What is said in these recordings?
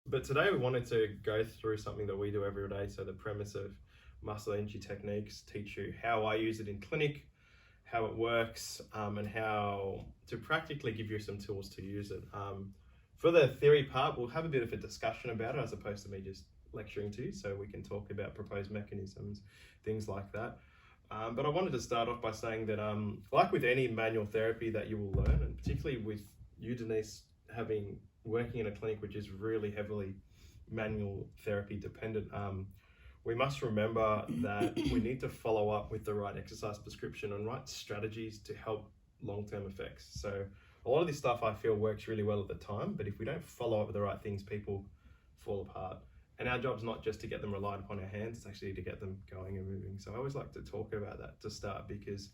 But today we wanted to go through something that we do every day. So the premise of muscle energy techniques, teach you how I use it in clinic, how it works, and how to practically give you some tools to use it. For the theory part, we'll have a bit of a discussion about it as opposed to me just lecturing to you, so we can talk about proposed mechanisms, things like that. But I wanted to start off by saying that like with any manual therapy that you will learn, and particularly with you, Denise, working in a clinic which is really heavily manual therapy dependent, we must remember that we need to follow up with the right exercise prescription and right strategies to help long-term effects. So a lot of this stuff I feel works really well at the time, but if we don't follow up with the right things, people fall apart. And our job's not just to get them reliant upon our hands, it's actually to get them going and moving. So I always like to talk about that to start, because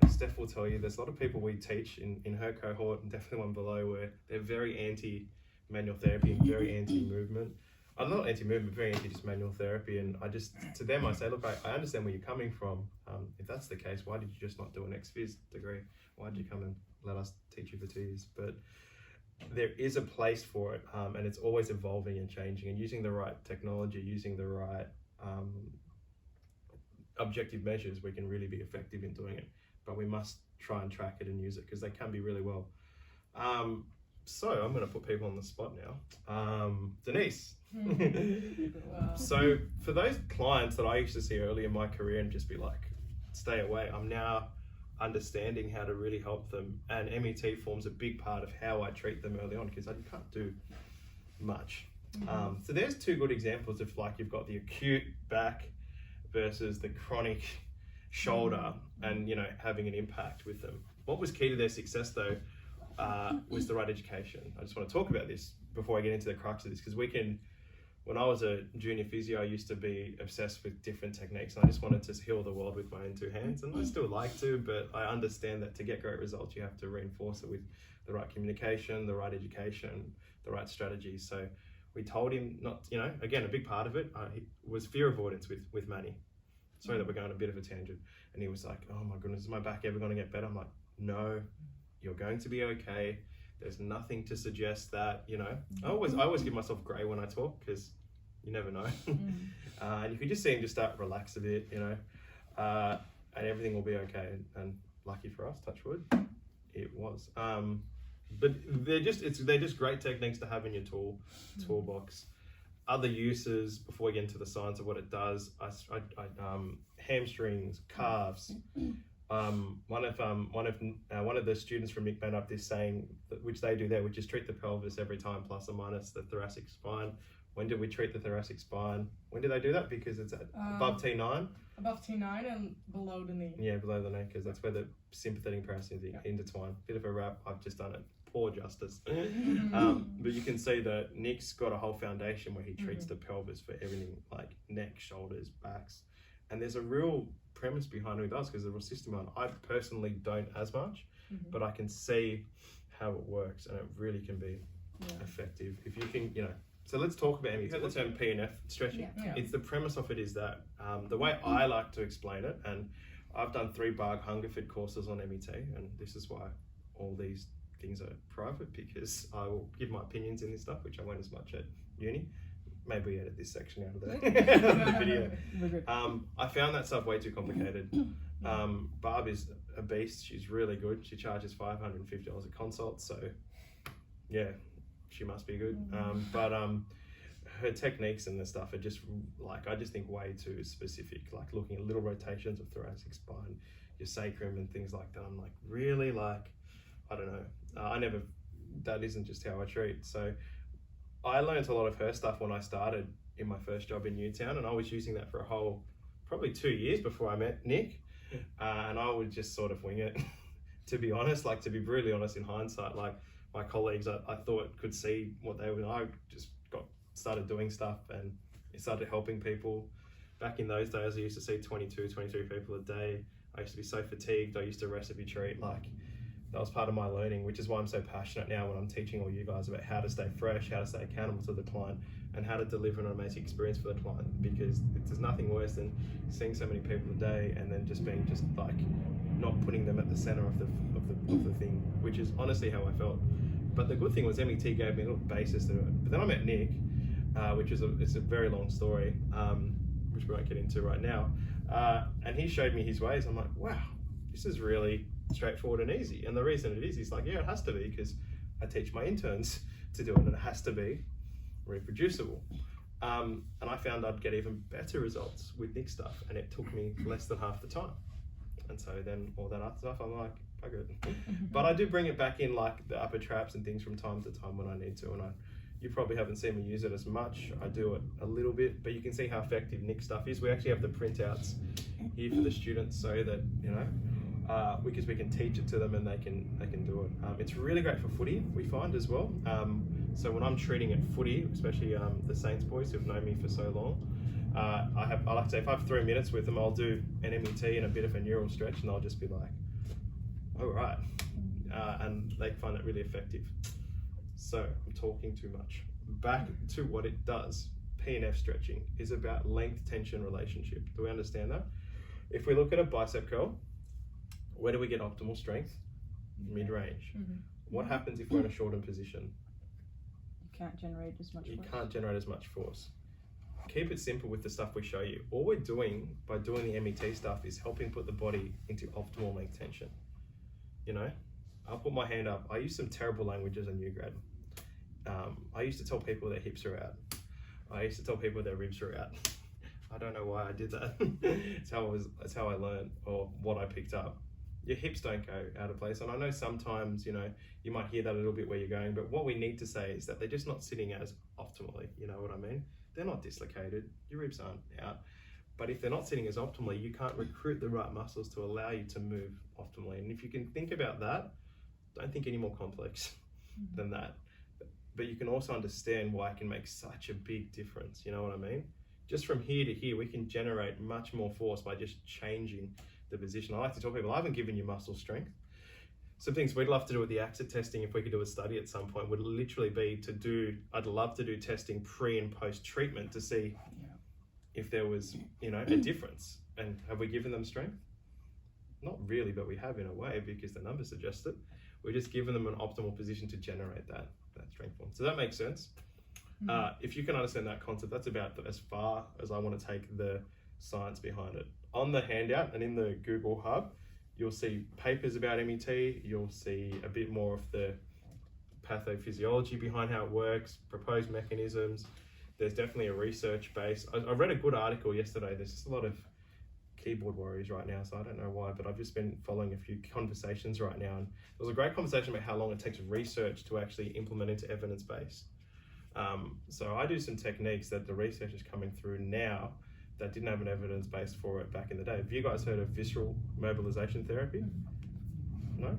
as Steph will tell you, there's a lot of people we teach in her cohort, and definitely one below, where they're very anti-manual therapy and very anti-movement. I'm not anti-movement, very anti just manual therapy. And I just, to them, I say, look, I understand where you're coming from. If that's the case, why did you just not do an ex-phys degree? Why did you come and let us teach you for 2 years? But there is a place for it, and it's always evolving and changing, and using the right technology, using the right objective measures, we can really be effective in doing it. But we must try and track it and use it, because they can be really well. So I'm going to put people on the spot now. Denise. Wow. So for those clients that I used to see early in my career and just be like, stay away, I'm now understanding how to really help them, and MET forms a big part of how I treat them early on, because I can't do much. So there's two good examples of, like, you've got the acute back versus the chronic shoulder, and having an impact with them. What was key to their success though was the right education. I just want to talk about this before I get into the crux of this, because when I was a junior physio, I used to be obsessed with different techniques, and I just wanted to heal the world with my own two hands, and I still like to, but I understand that to get great results, you have to reinforce it with the right communication, the right education, the right strategy. So we told him not, again, a big part of it was fear avoidance with Manny. Sorry that we're going a bit of a tangent. And he was like, oh my goodness, is my back ever going to get better? I'm like, no, you're going to be okay. There's nothing to suggest that, I always give myself grey when I talk, because you never know. And you could just see him just start to relax a bit, and everything will be okay. And lucky for us, touch wood, it was. But they're just great techniques to have in your toolbox. Other uses, before we get into the science of what it does, hamstrings, calves. One of the students from Mick up this saying, which they do there, which is treat the pelvis every time plus or minus the thoracic spine. When did we treat the thoracic spine? When did they do that? Because it's above T9. Above T9 and below the knee. Yeah, below the knee, because that's where the sympathetic and parasympathetic intertwine. Bit of a wrap. I've just done it. Poor justice. But you can see that Nick's got a whole foundation where he treats the pelvis for everything, like neck, shoulders, backs. And there's a real premise behind who he does, because there's a system on. I personally don't as much, but I can see how it works, and it really can be effective if you can, So let's talk about MET. The term PNF stretching. Yeah. It's the premise of it is that the way I like to explain it, and I've done 3 Barg Hungerford courses on MET, and this is why all these things are private, because I will give my opinions in this stuff, which I won't as much at uni. Maybe we edit this section out of the video. I found that stuff way too complicated. Barb is a beast. She's really good. She charges $550 a consult, so yeah, she must be good. But her techniques and the stuff are just I just think way too specific, like looking at little rotations of thoracic spine, your sacrum and things like that. I'm like, really? I don't know. That isn't just how I treat. So I learned a lot of her stuff when I started in my first job in Newtown, and I was using that for probably 2 years before I met Nick. And I would just sort of wing it, to be honest, to be brutally honest in hindsight. My colleagues, I thought could see what they were. I just started doing stuff, and it started helping people. Back in those days, I used to see 22, 23 people a day. I used to be so fatigued. I used to recipe treat. That was part of my learning, which is why I'm so passionate now when I'm teaching all you guys about how to stay fresh, how to stay accountable to the client, and how to deliver an amazing experience for the client. Because there's nothing worse than seeing so many people a day and then just being not putting them at the center of the thing, which is honestly how I felt. But the good thing was MET gave me a little basis to do it. But then I met Nick, which is it's a very long story, which we won't get into right now. And he showed me his ways. I'm like, wow, this is really straightforward and easy. And the reason it is, he's like, yeah, it has to be, because I teach my interns to do it, and it has to be reproducible. And I found I'd get even better results with Nick stuff, and it took me less than half the time. And so then all that other stuff, I'm like, fuck it. But I do bring it back in, like the upper traps and things from time to time when I need to. And you probably haven't seen me use it as much. I do it a little bit, but you can see how effective Nick stuff is. We actually have the printouts here for the students so that, you know, because we can teach it to them and they can do it. It's really great for footy, we find as well. So when I'm treating at footy, especially the Saints boys who've known me for so long, I like to say if I have 3 minutes with them, I'll do an MET and a bit of a neural stretch, and they'll just be like, all right. And they find it really effective. So I'm talking too much. Back to what it does. P&F stretching is about length-tension relationship. Do we understand that? If we look at a bicep curl, where do we get optimal strength? Mid-range. What happens if we're in a shortened position? You can't generate as much force. You can't generate as much force. Keep it simple with the stuff we show you. All we're doing by doing the MET stuff is helping put the body into optimal length tension. You know, I'll put my hand up. I use some terrible language as a new grad. I used to tell people their hips are out. I used to tell people their ribs are out. I don't know why I did that. It's how I learned, or what I picked up. Your hips don't go out of place. And I know sometimes, you know, you might hear that a little bit where you're going, but what we need to say is that they're just not sitting as optimally, you know what I mean? They're not dislocated, your ribs aren't out. But if they're not sitting as optimally, you can't recruit the right muscles to allow you to move optimally. And if you can think about that, don't think any more complex than that. But you can also understand why it can make such a big difference, you know what I mean? Just from here to here, we can generate much more force by just changing the position. I like to tell people, I haven't given you muscle strength. Some things we'd love to do with the AXIT testing, if we could do a study at some point, would literally be I'd love to do testing pre and post treatment to see if there was, you know, a difference. And have we given them strength? Not really, but we have in a way, because the numbers suggest it. We're just giving them an optimal position to generate that strength form. So that makes sense. If you can understand that concept, that's about as far as I want to take the science behind it. On the handout and in the Google Hub, you'll see papers about MET, you'll see a bit more of the pathophysiology behind how it works, proposed mechanisms. There's definitely a research base. I read a good article yesterday. There's just a lot of keyboard warriors right now, so I don't know why, but I've just been following a few conversations right now. And there was a great conversation about how long it takes research to actually implement into evidence base. So I do some techniques that the research is coming through now that didn't have an evidence base for it back in the day. Have you guys heard of visceral mobilization therapy? No?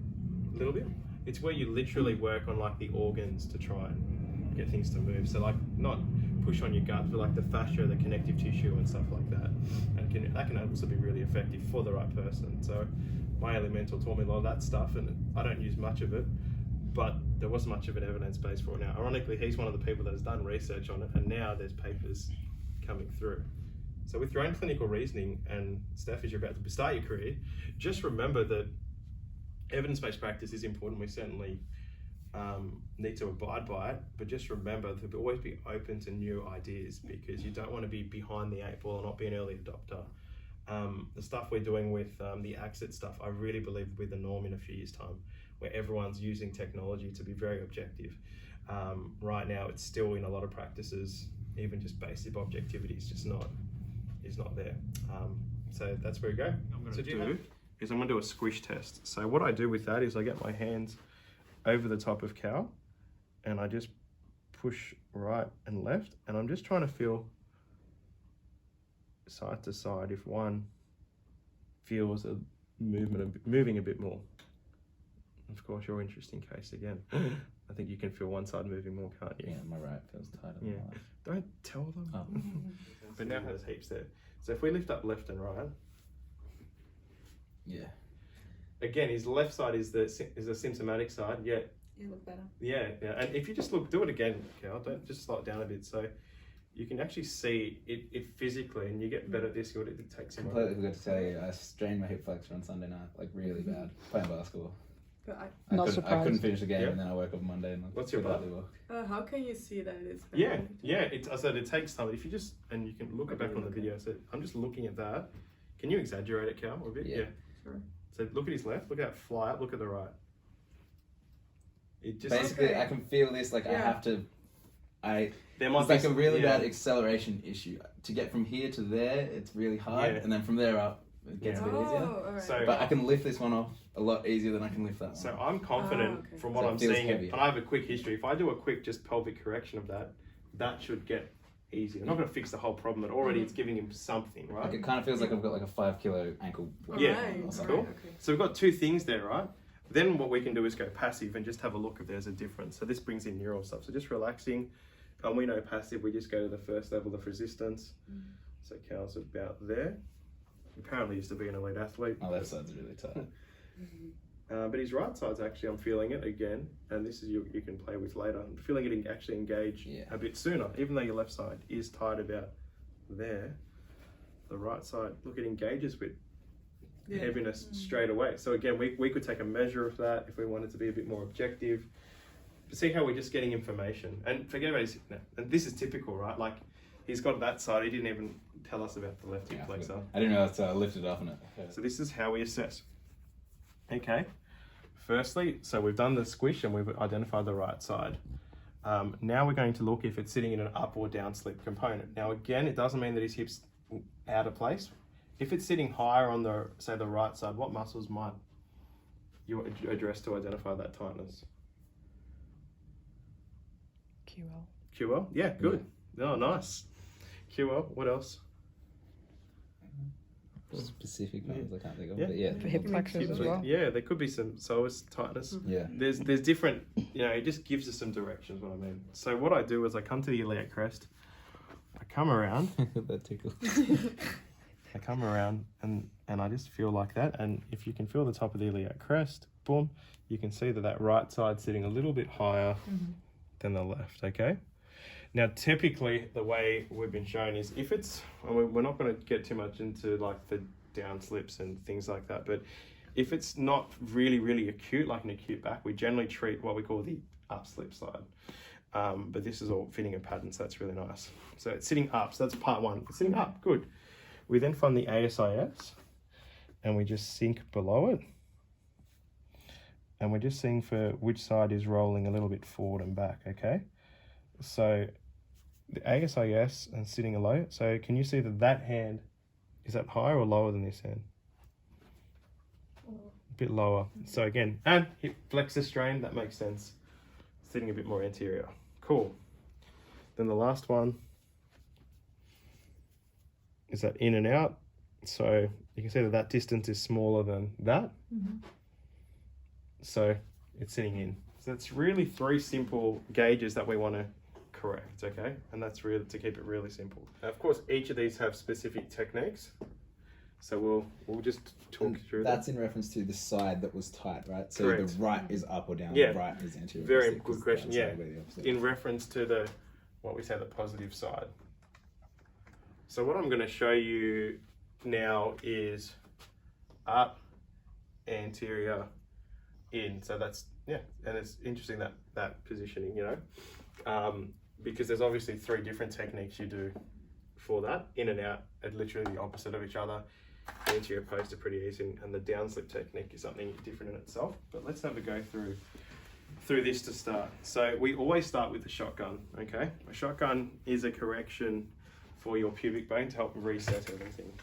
A little bit? It's where you literally work on like the organs to try and get things to move. So like not push on your gut, but like the fascia, the connective tissue and stuff like that. And that can also be really effective for the right person. So my elemental taught me a lot of that stuff, and I don't use much of it, but there wasn't much of an evidence base for it now. Ironically, he's one of the people that has done research on it, and now there's papers coming through. So with your own clinical reasoning, and Steph, as you're about to start your career, just remember that evidence-based practice is important. We certainly need to abide by it, but just remember to always be open to new ideas, because you don't want to be behind the 8 ball and not be an early adopter. The stuff we're doing with the AXIT stuff, I really believe will be the norm in a few years' time, where everyone's using technology to be very objective. Right now, it's still in a lot of practices, even just basic objectivity is not there. So that's where we go. I'm going to do a squish test. So what I do with that is I get my hands over the top of cow, and I just push right and left, and I'm just trying to feel side to side if one feels a moving a bit more. Of course, your interesting case again. I think you can feel one side moving more, can't you? Yeah, my right feels tighter than my left. Don't tell them. Oh. But now there's heaps there. So if we lift up left and right. Yeah. Again, his left side is the symptomatic side. Yeah. You look better. Yeah. And if you just do it again, Cal, don't just slow it down a bit. So you can actually see it physically, and you get better at this. It takes Completely forgot to tell you, I strained my hip flexor on Sunday night, like really bad, playing basketball. But Not I surprised. couldn't finish the game, Yeah. and then I woke up Monday and What's your completely walked. how can you see that it's Yeah, bent? yeah. I said it takes time. If you just, and you can look it back on the video. So I'm just looking at that. Can you exaggerate it, Cal, a bit? Yeah. Sure. So look at his left. Look at it fly up. Look at the right. It just Basically, Okay. I can feel this. Like I Yeah. have to. there might It's be like a some- really yeah. bad acceleration issue. To get from here to there, it's really hard, Yeah. and then from there up, it gets Oh, a bit easier. alright. So- But I can lift this one off a lot easier than I can lift that one. So I'm confident okay. from what So it I'm feels seeing, heavier. and I have a quick history. If I do a quick just pelvic correction of that, that should get easier. I'm not going to fix the whole problem, but already it's giving him something, right? Like it kind of feels like I've got like a 5 kilo ankle. Yeah, Alright, that's alright, cool. okay. So we've got two things there, right? Then what we can do is go passive and just have a look if there's a difference. So this brings in neural stuff. So just relaxing. And we know passive, we just go to the first level of resistance. So Cal's about there. Apparently used to be an elite athlete. My left side's really tight. But his right side's actually, I'm feeling it again. And this is you can play with later. I'm feeling it actually engage Yeah. a bit sooner. Even though your left side is tight about there. The right side, look, it engages with Yeah. heaviness straight away. So again, we could take a measure of that if we wanted to be a bit more objective. But see how we're just getting information. And forget about his, and this is typical, right? Like he's got that side, he didn't even tell us about the left hip Yeah, flexor. I didn't realize I lifted up on it. So this is how we assess. Okay. Firstly, so we've done the squish and we've identified the right side. Now we're going to look if it's sitting in an up or down slip component. Now again, it doesn't mean that his hip's out of place. If it's sitting higher on the, say, the right side, what muscles might you address to identify that tightness? QL. QL? Yeah, good. Oh, nice. QL, what else? Specific ones I can't think of. Yeah. But yeah. Hip flexors as well. Yeah, there could be some psoas tightness. Yeah. There's different, it just gives us some directions, what I mean. So what I do is I come to the iliac crest, I come around, That tickle. I come around and I just feel like that. And if you can feel the top of the iliac crest, boom, you can see that right side's sitting a little bit higher than the left, okay? Now, typically, the way we've been shown is if it's, we're not going to get too much into like the down slips and things like that, but if it's not really, really acute, like an acute back, we generally treat what we call the up slip side. But this is all fitting a pattern, so that's really nice. So it's sitting up, so that's part one. It's sitting up, good. We then find the ASIS, and we just sink below it. And we're just seeing for which side is rolling a little bit forward and back, okay? So the ASIS and sitting below, so can you see that hand, is that higher or lower than this hand? A bit lower. So again, and hip flexor strain, that makes sense. Sitting a bit more anterior. Cool. Then the last one is that in and out. So you can see that distance is smaller than that. So it's sitting in. So it's really three simple gauges that we want to correct, okay? And that's really to keep it really simple. Now, of course, each of these have specific techniques. So we'll just talk through that. That's in reference to the side that was tight, right? So Correct. the right is up or down, Yeah. the right is anterior. Very because good question, that's yeah. the opposite. In reference to the, what we say, the positive side. So what I'm going to show you now is up, anterior, in. So that's, yeah, and it's interesting that positioning, because there's obviously three different techniques you do for that. In and out are literally the opposite of each other. The anterior post are pretty easy, and the down slip technique is something different in itself. But let's have a go through this to start. So we always start with the shotgun, okay? A shotgun is a correction for your pubic bone to help reset everything.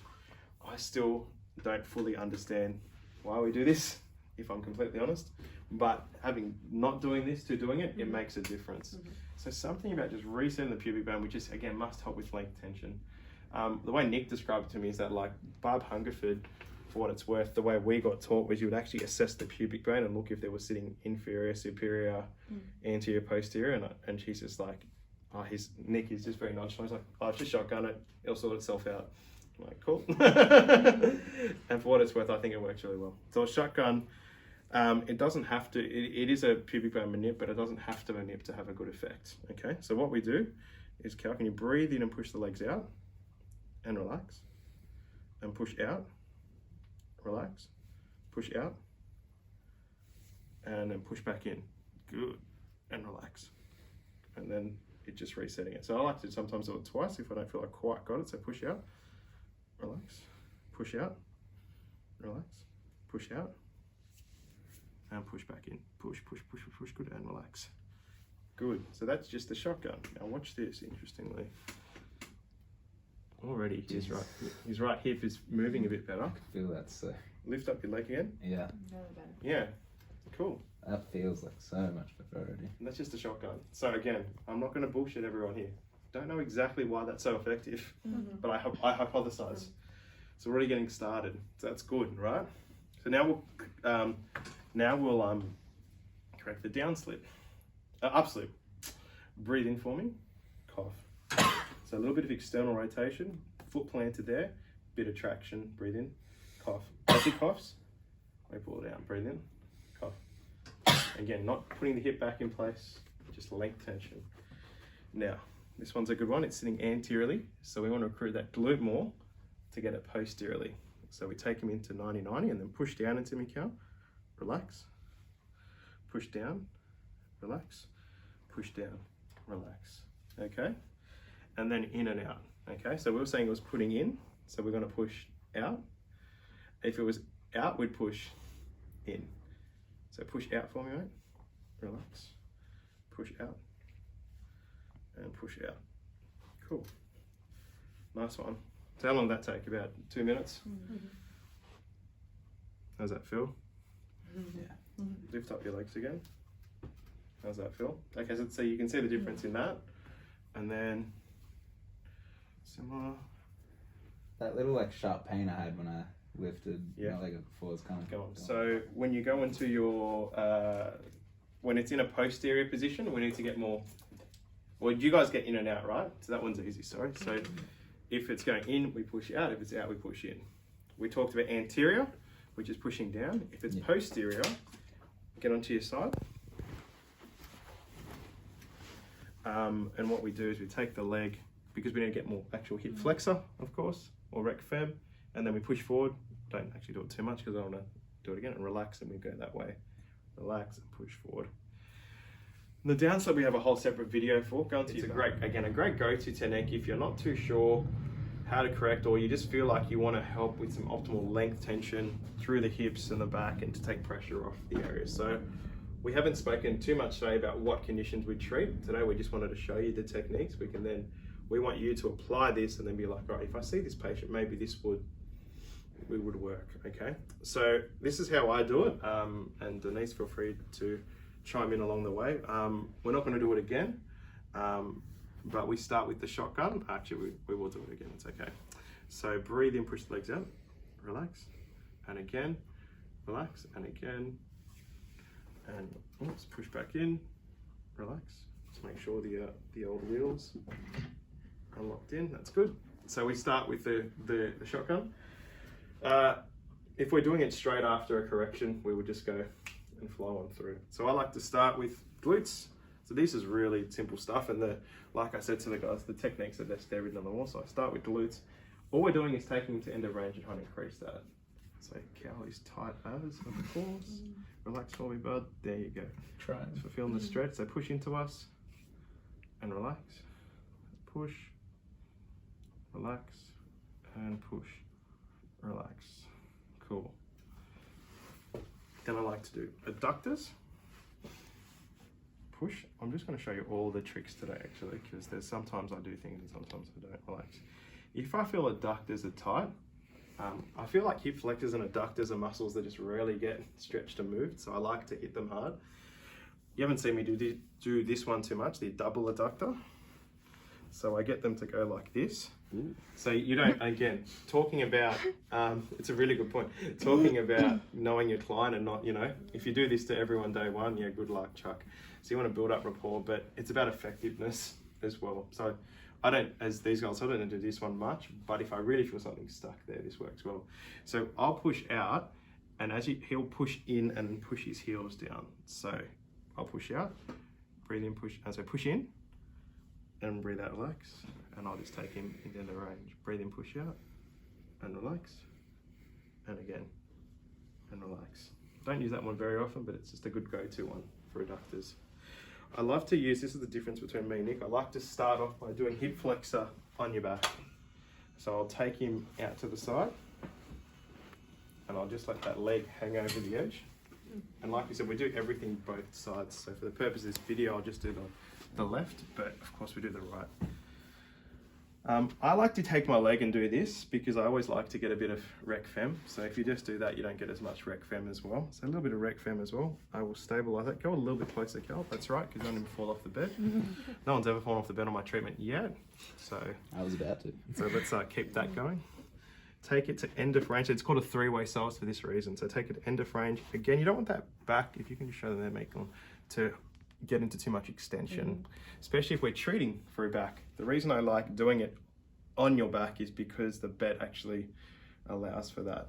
I still don't fully understand why we do this, if I'm completely honest, but having not doing this to doing it, it makes a difference. So something about just resetting the pubic bone, which is again must help with length tension. The way Nick described it to me is that like Barb Hungerford, for what it's worth, the way we got taught was you would actually assess the pubic bone and look if they were sitting inferior, superior, anterior, posterior, and she's just like, Nick is just very nonchalant. He's like, it's just shotgun it, it'll sort itself out. I'm like, cool. And for what it's worth, I think it works really well. So a shotgun, it doesn't have to, it is a pubic bone manip, but it doesn't have to manip to have a good effect. Okay, so what we do is, Cal, can you breathe in and push the legs out and relax, and push out, relax, push out, and then push back in. Good, and relax. And then it just resetting it. So I like to sometimes do it twice if I don't feel I quite got it. So push out, relax, push out, relax, push out, and push back in. Push, push, push, push, push, good, and relax. Good, so that's just the shotgun. Now watch this, interestingly. Already his right hip is moving a bit better. I can feel that, so. Lift up your leg again. Yeah. Yeah, cool. That feels like so much better already. And that's just a shotgun. So again, I'm not going to bullshit everyone here. Don't know exactly why that's so effective, but I hypothesize. So we're already getting started. So that's good, right? So now we'll correct the down slip, up slip. Breathe in for me, cough. So a little bit of external rotation, foot planted there, bit of traction. Breathe in, cough. As he coughs, we pull it out. Breathe in, cough. Again, not putting the hip back in place, just length tension. Now, this one's a good one. It's sitting anteriorly, so we want to recruit that glute more to get it posteriorly. So we take him into 90-90 and then push down into Mikhail. Relax. Push down, relax. Push down, relax. Okay? And then in and out. Okay? So we were saying it was putting in, so we're going to push out. If it was out, we'd push in. So push out for me, mate. Relax. Push out. And push out. Cool. Nice one. So how long did that take? About 2 minutes? How's that feel? Yeah. Lift up your legs again. How's that feel? Okay, so you can see the difference in that. And then similar. That little like sharp pain I had when I lifted Yeah. my leg up before is kind of Go on. So when you go into your, when it's in a posterior position, we need to get more, well, you guys get in and out, right? So that one's easy, sorry. So if it's going in, we push out. If it's out, we push in. We talked about anterior, which is pushing down. If it's posterior, get onto your side. And what we do is we take the leg, because we need to get more actual hip flexor, of course, or rec fem, and then we push forward. Don't actually do it too much because I want to do it again, and relax, and we go that way. Relax and push forward. The downside we have a whole separate video for. Go into a great go-to technique if you're not too sure how to correct, or you just feel like you want to help with some optimal length tension through the hips and the back and to take pressure off the areas. So we haven't spoken too much today about what conditions we treat. Today we just wanted to show you the techniques. We want you to apply this and then be like, right, if I see this patient, maybe this would work, okay? So this is how I do it, and Denise, feel free to chime in along the way. We're not gonna do it again, but we start with the shotgun. Actually, we will do it again, it's okay. So breathe in, push the legs out, relax, and again, relax, and again, and oops, push back in, relax. Just make sure the old wheels are locked in, that's good. So we start with the shotgun. If we're doing it straight after a correction, we would just go and flow on through. So I like to start with glutes. So this is really simple stuff, and like I said to the guys, the techniques are there written on the wall. So I start with glutes. All we're doing is taking them to end of range and trying to increase that. So cow is tight as, of course. Relax for me, bud. There you go. Try. For feeling the stretch. So push into us and relax. Push, relax, and push, relax. Cool. Then I like to do adductors. Push. I'm just going to show you all the tricks today, actually, because there's sometimes I do things and sometimes I don't. Relax. If I feel adductors are tight, I feel like hip flexors and adductors are muscles that just rarely get stretched and moved, so I like to hit them hard. You haven't seen me do this one too much, the double adductor. So I get them to go like this. Ooh. So you don't, again, talking about, it's a really good point, talking about knowing your client and not, if you do this to everyone day one, yeah, good luck, Chuck. So you want to build up rapport, but it's about effectiveness as well. So I don't, as these guys, I don't need to do this one much, but if I really feel something stuck there, this works well. So I'll push out, and as he'll push in and push his heels down. So I'll push out, breathe in, push, and so push in, and breathe out, relax, and I'll just take him into the range. Breathe in, push out, and relax, and again, and relax. Don't use that one very often, but it's just a good go-to one for adductors. I love to use, this is the difference between me and Nick, I like to start off by doing hip flexor on your back. So I'll take him out to the side and I'll just let that leg hang over the edge. And like we said, we do everything both sides. So for the purpose of this video, I'll just do the left, but of course we do the right. I like to take my leg and do this because I always like to get a bit of rec fem. So if you just do that, you don't get as much rec fem as well. So a little bit of rec fem as well. I will stabilize that. Go a little bit closer, Cal. That's right, because you don't even fall off the bed. No one's ever fallen off the bed on my treatment yet. So I was about to. So let's keep that going. Take it to end of range. It's called a three-way psoas for this reason. So take it to end of range. Again, you don't want that back, if you can just show them there, make them, to get into too much extension, especially if we're treating for a back. The reason I like doing it on your back is because the bed actually allows for that.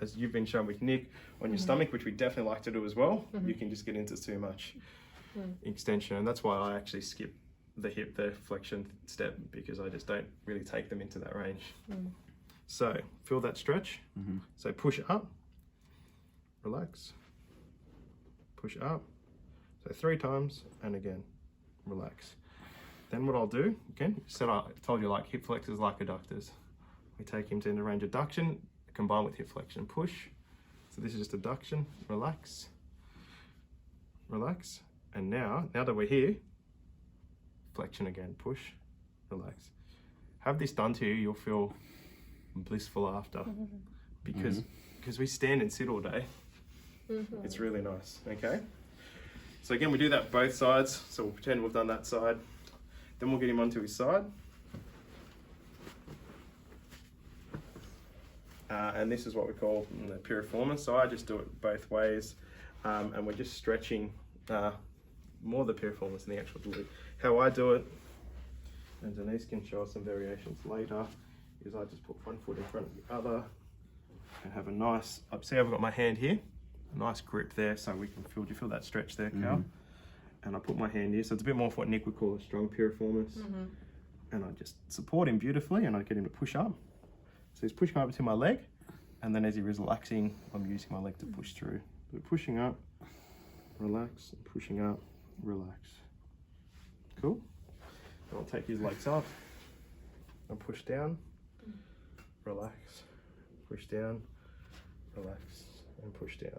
As you've been shown with Nick, on your stomach, which we definitely like to do as well, you can just get into too much extension. And that's why I actually skip the flexion step, because I just don't really take them into that range. So feel that stretch. So push up, relax, push up. So 3 times, and again, relax. Then what I'll do, again, I told you like hip flexors like adductors. We take him to end of range adduction, combine with hip flexion, push. So this is just adduction, relax, relax. And now that we're here, flexion again, push, relax. Have this done to you, you'll feel blissful after. Because we stand and sit all day. It's really nice, okay? So again, we do that both sides. So we'll pretend we've done that side. Then we'll get him onto his side. And this is what we call the piriformis. So I just do it both ways. And we're just stretching more the piriformis than the actual glute. How I do it, and Denise can show us some variations later, is I just put one foot in front of the other and have a nice, see I've got my hand here, a nice grip there so we can feel, do you feel that stretch there, Cal? And I put my hand here, so it's a bit more of what Nick would call a strong piriformis. And I just support him beautifully and I get him to push up. So he's pushing up to my leg, and then as he is relaxing, I'm using my leg to push through. So pushing up, relax, pushing up, relax. Cool? And I'll take his legs up and push down, relax, push down, relax, and push down.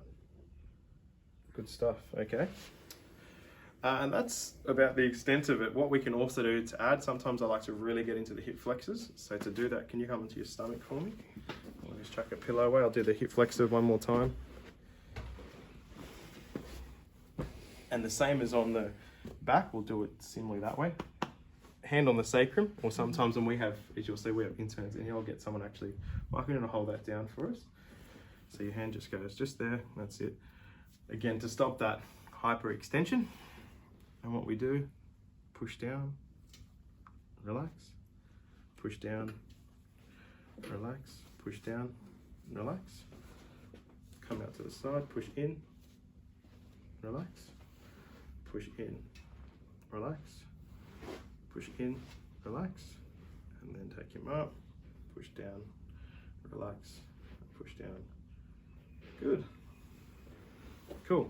Good stuff, okay? And that's about the extent of it. What we can also do to add, sometimes I like to really get into the hip flexors. So to do that, can you come into your stomach for me? I'll just chuck a pillow away. I'll do the hip flexors one more time. And the same as on the back, we'll do it similarly that way. Hand on the sacrum, or sometimes when we have, as you'll see, we have interns in here, I'll get someone actually, Michael, to hold that down for us. So your hand just goes just there, that's it. Again, to stop that hyperextension. And what we do, push down, relax, push down, relax, push down, relax. Come out to the side, push in, relax, push in, relax, push in, relax, and then take him up, push down, relax, push down. Good. Cool.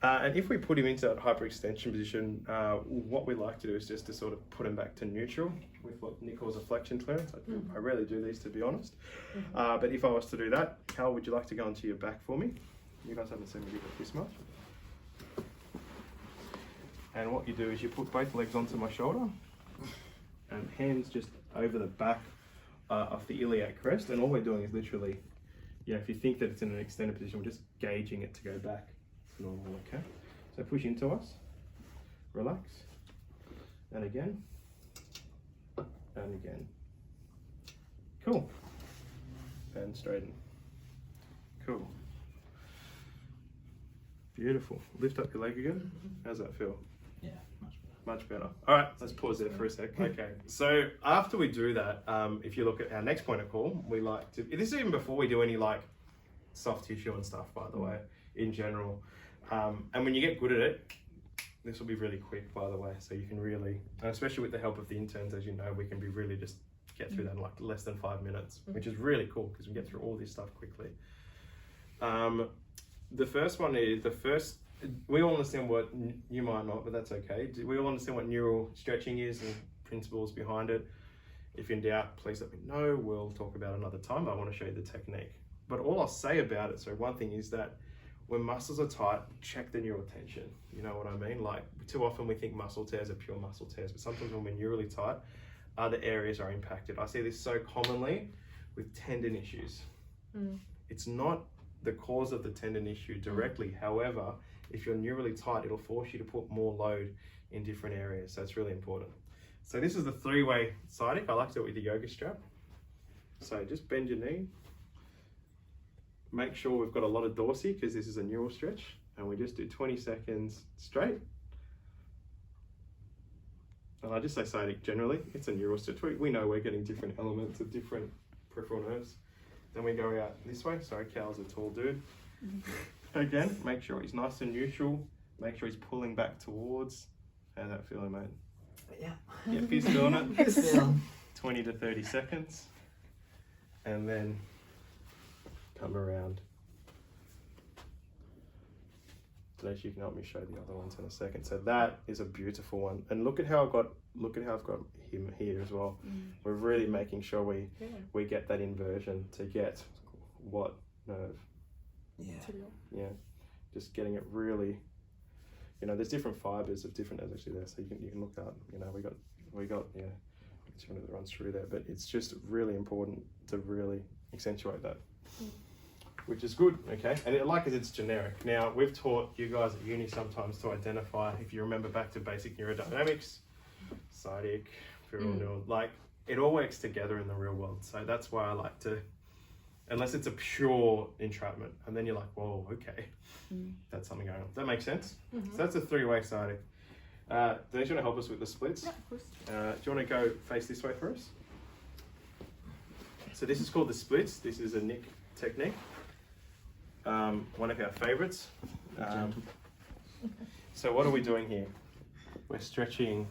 And if we put him into that hyperextension position, what we like to do is just to sort of put him back to neutral with what Nick calls a flexion clearance. I rarely do these, to be honest. But if I was to do that, Cal, would you like to go onto your back for me? You guys haven't seen me do it this much. And what you do is you put both legs onto my shoulder and hands just over the back of the iliac crest. And all we're doing is literally, if you think that it's in an extended position, we're just gauging it to go back. Normal, okay? So push into us, relax, and again, and again. Cool. And straighten. Cool. Beautiful. Lift up your leg again. How's that feel? Yeah, much better. All right, let's pause there for a sec. Okay, so after we do that, if you look at our next point of call, we like to, this is even before we do any like soft tissue and stuff, by the way, in general. And when you get good at it, this will be really quick, by the way, so you can really, and especially with the help of the interns, as you know, we can be really just get through that in like less than 5 minutes, which is really cool because we get through all this stuff quickly. The first one is we all understand what, you might not, but that's okay. We all understand what neural stretching is and principles behind it. If in doubt, please let me know. We'll talk about it another time. I want to show you the technique. But all I'll say about it, so one thing is that when muscles are tight, check the neural tension. You know what I mean? Like, too often we think muscle tears are pure muscle tears, but sometimes when we're neurally tight, other areas are impacted. I see this so commonly with tendon issues. It's not the cause of the tendon issue directly. However, if you're neurally tight, it'll force you to put more load in different areas. So it's really important. So this is the 3-way sciatic. I like to do it with the yoga strap. So just bend your knee. Make sure we've got a lot of dorsi because this is a neural stretch. And we just do 20 seconds straight. And I just say sciatic generally. It's a neural stretch. We know we're getting different elements of different peripheral nerves. Then we go out this way. Sorry, Cal's a tall dude. Again, make sure he's nice and neutral. Make sure he's pulling back towards. How's that feeling, mate? Yeah. Yep, he's doing it. It's still. 20 to 30 seconds. And then come around. Denise, you can help me show the other ones in a second. So that is a beautiful one. And look at how I've got him here as well. We're really making sure we get that inversion to get what nerve? Yeah. Just getting it really, there's different fibers of different nerves actually there. So you can look up, we got it's one that runs through there, but it's just really important to really accentuate that. Which is good, okay? And it's generic. Now, we've taught you guys at uni sometimes to identify, if you remember back to basic neurodynamics, sciatic, femoral neural, like, it all works together in the real world. So that's why I like to, unless it's a pure entrapment, and then you're like, whoa, okay, that's something going on. Does that make sense? So that's a 3-way sciatic. Denise, do you want to help us with the splits? Yeah, of course. Do you want to go face this way for us? So this is called the splits. This is a Nick technique. One of our favorites. So what are we doing here? We're stretching.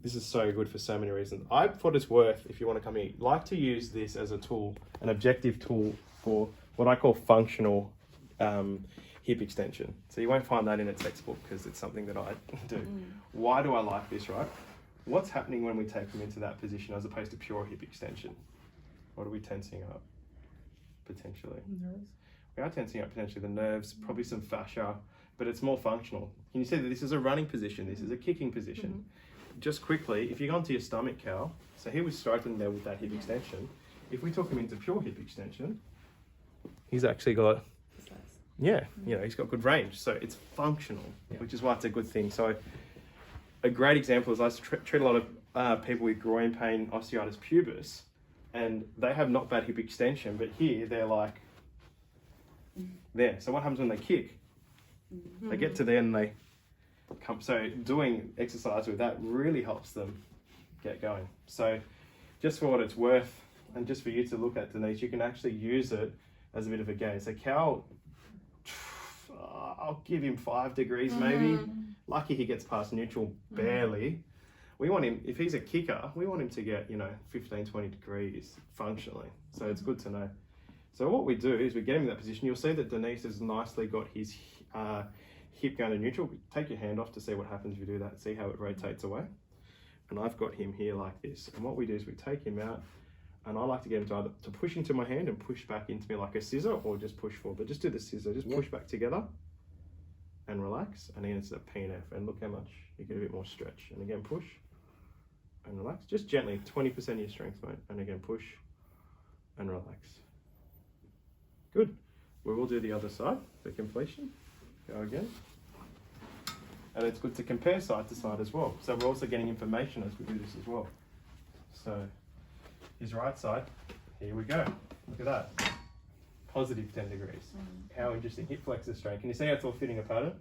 This is so good for so many reasons. I thought it's worth, if you want to come here, like to use this as a tool, an objective tool for what I call functional hip extension. So you won't find that in a textbook because it's something that I do. Why do I like this, right? What's happening when we take them into that position as opposed to pure hip extension? What are we tensing up, potentially? Nerves. We are tensing up potentially the nerves, probably some fascia, but it's more functional. Can you see that this is a running position? This is a kicking position. Just quickly, if you go onto your stomach, Cal, so he was struggling there with that hip extension. If we took him into pure hip extension, he's actually got, he's got good range. So it's functional, which is why it's a good thing. So a great example is I treat a lot of people with groin pain, osteitis pubis, and they have not bad hip extension, but here they're like, there. So what happens when they kick? They get to there and they come. So doing exercise with that really helps them get going. So just for what it's worth, and just for you to look at, Denise, you can actually use it as a bit of a game. So Cal, I'll give him 5 degrees maybe. Lucky he gets past neutral barely. We want him, if he's a kicker, we want him to get, 15, 20 degrees functionally. So it's good to know. So what we do is we get him in that position. You'll see that Denise has nicely got his hip going to neutral. Take your hand off to see what happens if you do that. See how it rotates away. And I've got him here like this. And what we do is we take him out, and I like to get him to either to push into my hand and push back into me like a scissor, or just push forward. But just do the scissor. Just push back together and relax. And then it's a PNF. And look how much you get a bit more stretch. And again, push and relax. Just gently, 20% of your strength, mate. And again, push and relax. Good. We will do the other side for completion. Go again. And it's good to compare side to side as well. So we're also getting information as we do this as well. So his right side, here we go. Look at that. Positive 10 degrees. How interesting. Hip flexor strain. Can you see how it's all fitting a pattern?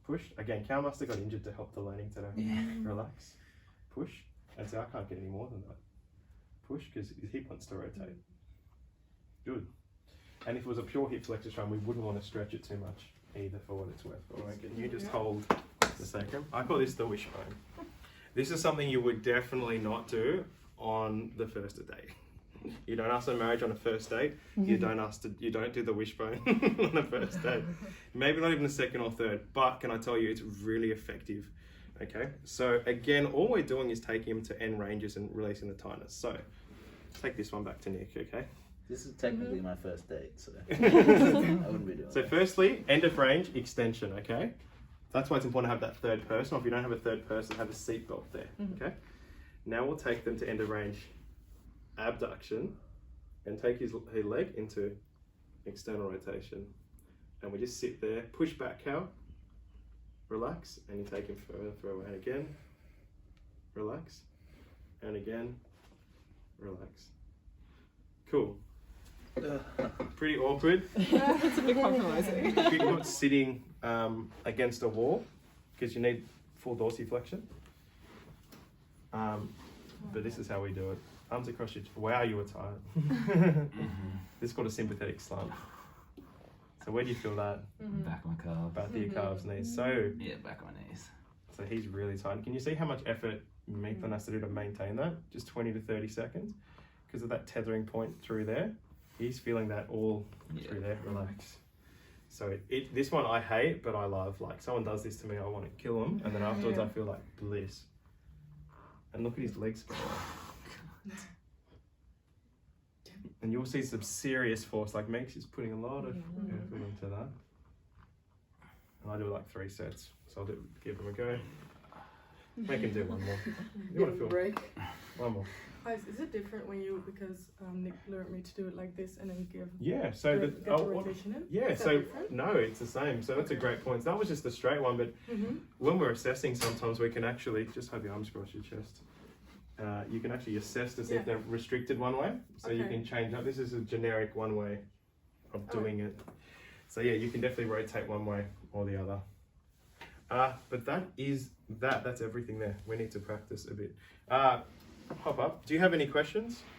Push. Again, Cal must have got injured to help the landing today. Relax. Push. And see, I can't get any more than that. Push, because his hip wants to rotate. Good. And if it was a pure hip flexor strain, we wouldn't want to stretch it too much either, for what it's worth. All right, can you just hold the sacrum? I call this the wishbone. This is something you would definitely not do on the first day. You don't ask for marriage on a first date. You don't do the wishbone on a first date. Maybe not even the second or third, but can I tell you, it's really effective. Okay, so again, all we're doing is taking him to end ranges and releasing the tightness. So take this one back to Nick, okay? This is technically my first date, so I wouldn't be doing So that. firstly, end of range extension, okay? That's why it's important to have that third person, or if you don't have a third person, have a seatbelt there, okay? Now we'll take them to end of range abduction and take his leg into external rotation. And we just sit there, push back cow, relax, and you take him further, throw away, and again, relax, and again, relax. Cool. Pretty awkward. It's a bit compromising. If you're not sitting against a wall, because you need full dorsiflexion. But this is how we do it. Arms across your... Wow, you were tired. This is called a sympathetic slump. So where do you feel that? Back my calves. Back to your calves, knees. So Yeah, back on my knees. he's really tight. Can you see how much effort Nathan has to do to maintain that? Just 20 to 30 seconds. Because of that tethering point through there. He's feeling that all through there. Relax. So this one I hate, but I love. Like, someone does this to me, I want to kill them. And then afterwards I feel like bliss. And look at his legs. And you'll see some serious force. Like, Meg's just putting a lot of effort into that. And I do like 3 sets. So I'll give them a go. Make him do one more. You want to feel break. one more. Guys, is it different when you, because Nick learned me to do it like this and then give Yeah, so get the rotation in? yeah, Is that so different? no, it's the same. So that's a great point. That was just the straight one, but when we're assessing, sometimes we can actually just have your arms across your chest. You can actually assess to see if they're restricted one way, so you can change up. This is a generic one way of doing it. So yeah, you can definitely rotate one way or the other. But that's everything there. We need to practice a bit. Hop up. Do you have any questions?